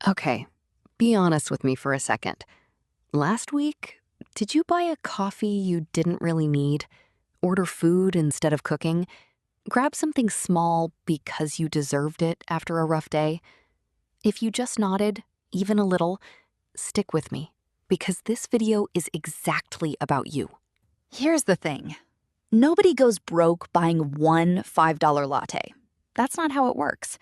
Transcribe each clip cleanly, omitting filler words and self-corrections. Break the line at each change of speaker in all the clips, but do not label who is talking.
Okay, be honest with me for a second. Last week, did you buy a coffee you didn't really need? Order food instead of cooking? Grab something small because you deserved it after a rough day? If you just nodded, even a little, stick with me, because this video is exactly about you.
Here's the thing. Nobody goes broke buying one $5 latte. That's not how it works.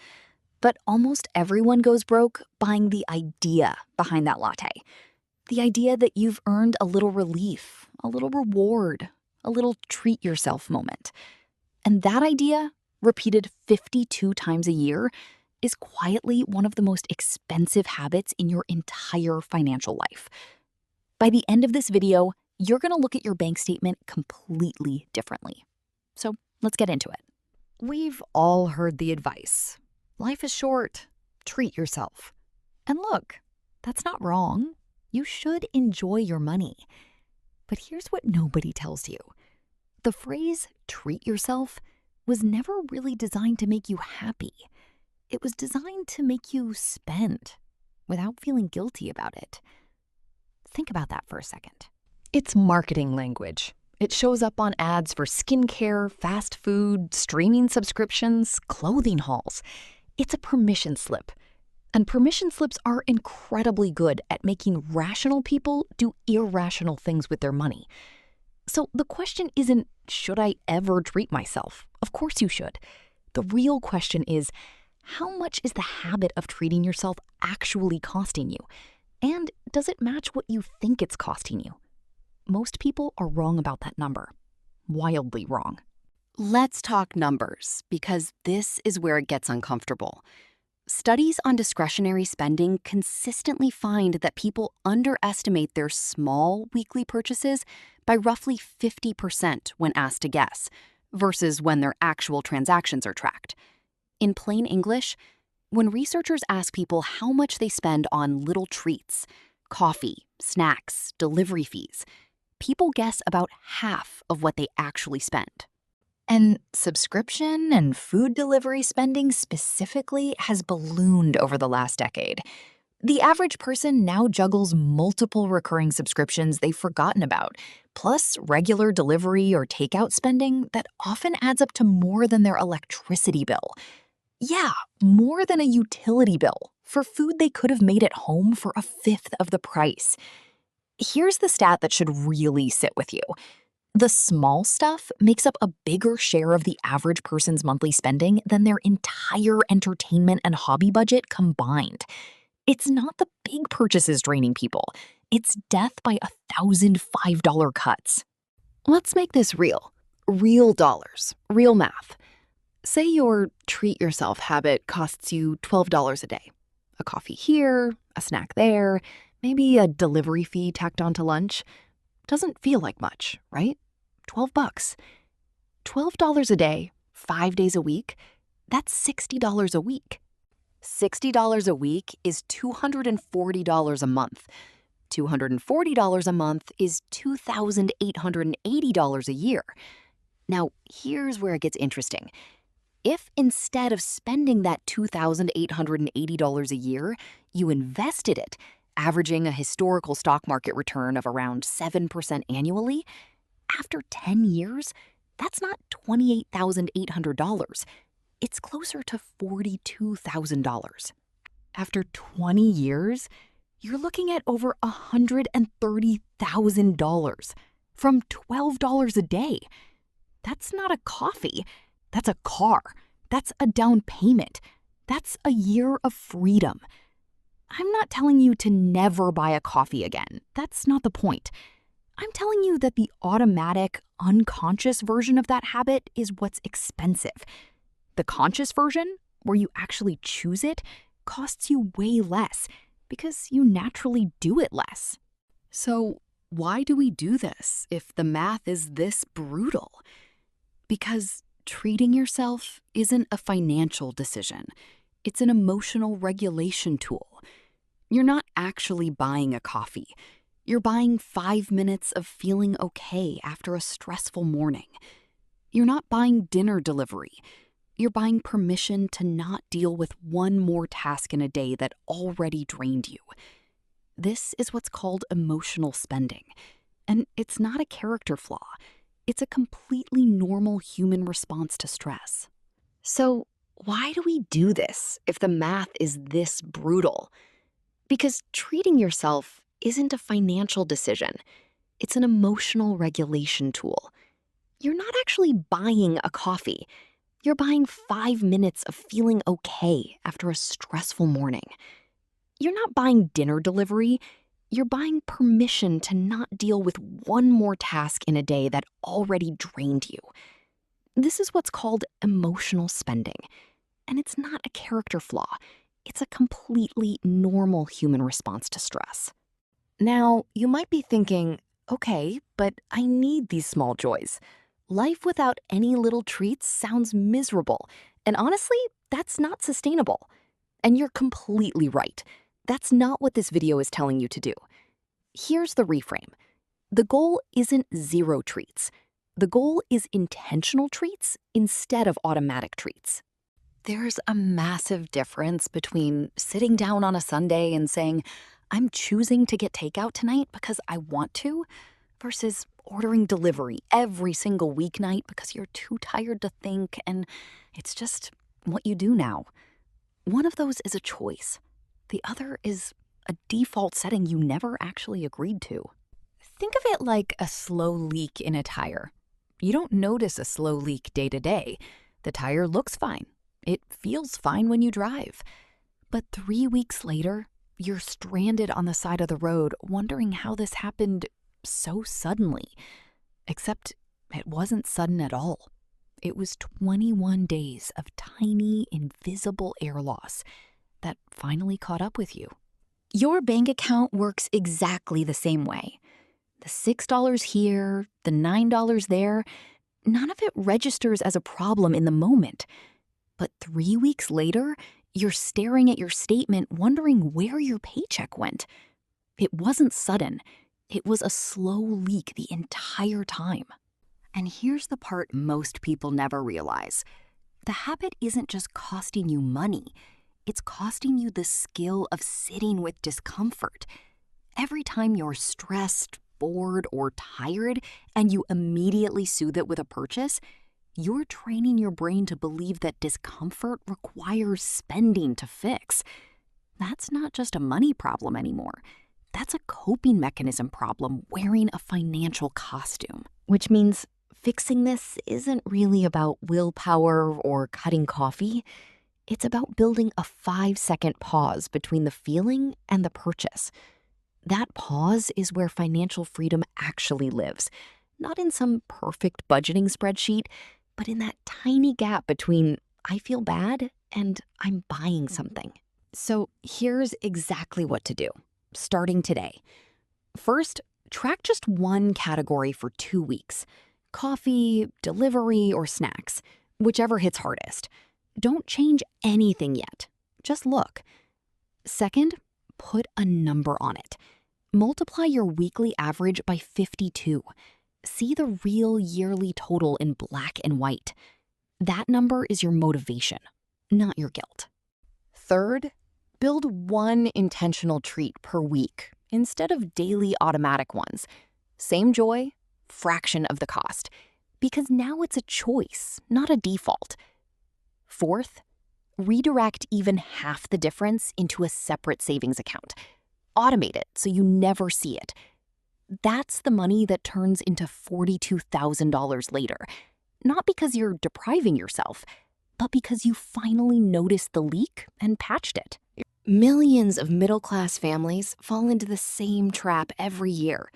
But almost everyone goes broke buying the idea behind that latte. The idea that you've earned a little relief, a little reward, a little treat yourself moment. And that idea, repeated 52 times a year, is quietly one of the most expensive habits in your entire financial life. By the end of this video, you're going to look at your bank statement completely differently. So let's get into it. We've all heard the advice. Life is short. Treat yourself. And look, that's not wrong. You should enjoy your money. But here's what nobody tells you. The phrase treat yourself was never really designed to make you happy. It was designed to make you spend without feeling guilty about it. Think about that for a second.
It's marketing language. It shows up on ads for skincare, fast food, streaming subscriptions, clothing hauls. It's a permission slip. And permission slips are incredibly good at making rational people do irrational things with their money. So the question isn't, should I ever treat myself? Of course you should. The real question is, how much is the habit of treating yourself actually costing you? And does it match what you think it's costing you? Most people are wrong about that number. Wildly wrong.
Let's talk numbers, because this is where it gets uncomfortable. Studies on discretionary spending consistently find that people underestimate their small weekly purchases by roughly 50% when asked to guess, versus when their actual transactions are tracked. In plain English, when researchers ask people how much they spend on little treats, coffee, snacks, delivery fees, people guess about half of what they actually spend.
And subscription and food delivery spending specifically has ballooned over the last decade. The average person now juggles multiple recurring subscriptions they've forgotten about, plus regular delivery or takeout spending that often adds up to more than their electricity bill. Yeah, more than a utility bill for food they could have made at home for a fifth of the price. Here's the stat that should really sit with you. The small stuff makes up a bigger share of the average person's monthly spending than their entire entertainment and hobby budget combined. It's not the big purchases draining people. It's death by 1,000 $5 cuts.
Let's make this real. Real dollars, real math. Say your treat yourself habit costs you $12 a day. A coffee here, a snack there, maybe a delivery fee tacked onto lunch. Doesn't feel like much, right? $12. $12 a day, 5 days a week, that's $60 a week. $60 a week is $240 a month. $240 a month is $2,880 a year. Now, here's where it gets interesting. If instead of spending that $2,880 a year, you invested it, averaging a historical stock market return of around 7% annually, after 10 years, that's not $28,800. It's closer to $42,000. After 20 years, you're looking at over $130,000 from $12 a day. That's not a coffee. That's a car. That's a down payment. That's a year of freedom. I'm not telling you to never buy a coffee again. That's not the point. I'm telling you that the automatic, unconscious version of that habit is what's expensive. The conscious version, where you actually choose it, costs you way less because you naturally do it less. So why do we do this if the math is this brutal? Because treating yourself isn't a financial decision. It's an emotional regulation tool. You're not actually buying a coffee. You're buying 5 minutes of feeling okay after a stressful morning. You're not buying dinner delivery. You're buying permission to not deal with one more task in a day that already drained you. This is what's called emotional spending. And it's not a character flaw. It's a completely normal human response to stress.
So, why do we do this if the math is this brutal? Because treating yourself isn't a financial decision, it's an emotional regulation tool. You're not actually buying a coffee. You're buying 5 minutes of feeling okay after a stressful morning. You're not buying dinner delivery. You're buying permission to not deal with one more task in a day that already drained you. This is what's called emotional spending. And it's not a character flaw. It's a completely normal human response to stress. Now, you might be thinking, okay, but I need these small joys. Life without any little treats sounds miserable. And honestly, that's not sustainable. And you're completely right. That's not what this video is telling you to do. Here's the reframe. The goal isn't 0 treats. The goal is intentional treats instead of automatic treats. There's a massive difference between sitting down on a Sunday and saying, I'm choosing to get takeout tonight because I want to, versus ordering delivery every single weeknight because you're too tired to think and it's just what you do now. One of those is a choice. The other is a default setting you never actually agreed to.
Think of it like a slow leak in a tire. You don't notice a slow leak day to day. The tire looks fine. It feels fine when you drive. But 3 weeks later, you're stranded on the side of the road wondering how this happened so suddenly. Except it wasn't sudden at all. It was 21 days of tiny, invisible air loss that finally caught up with you.
Your bank account works exactly the same way. The $6 here, the $9 there, none of it registers as a problem in the moment. But 3 weeks later, you're staring at your statement wondering where your paycheck went. It wasn't sudden. It was a slow leak the entire time.
And here's the part most people never realize. The habit isn't just costing you money. It's costing you the skill of sitting with discomfort. Every time you're stressed, bored, or tired, and you immediately soothe it with a purchase, you're training your brain to believe that discomfort requires spending to fix. That's not just a money problem anymore. That's a coping mechanism problem wearing a financial costume.
Which means fixing this isn't really about willpower or cutting coffee. It's about building a 5-second pause between the feeling and the purchase. That pause is where financial freedom actually lives, not in some perfect budgeting spreadsheet, but in that tiny gap between I feel bad and I'm buying something. So here's exactly what to do, starting today. First, track just one category for 2 weeks. Coffee, delivery, or snacks, whichever hits hardest. Don't change anything yet. Just look. Second, put a number on it. Multiply your weekly average by 52. See the real yearly total in black and white. That number is your motivation, not your guilt. Third, build one intentional treat per week instead of daily automatic ones. Same joy, fraction of the cost, because now it's a choice, not a default. Fourth, redirect even half the difference into a separate savings account. Automate it so you never see it. That's the money that turns into $42,000 later, not because you're depriving yourself, but because you finally noticed the leak and patched it. Millions of middle-class families fall into the same trap every year.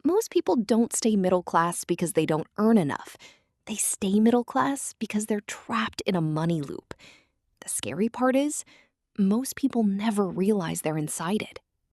Most people don't stay middle class because they don't earn enough. They stay middle class because they're trapped in a money loop. The scary part is, most people never realize they're inside it.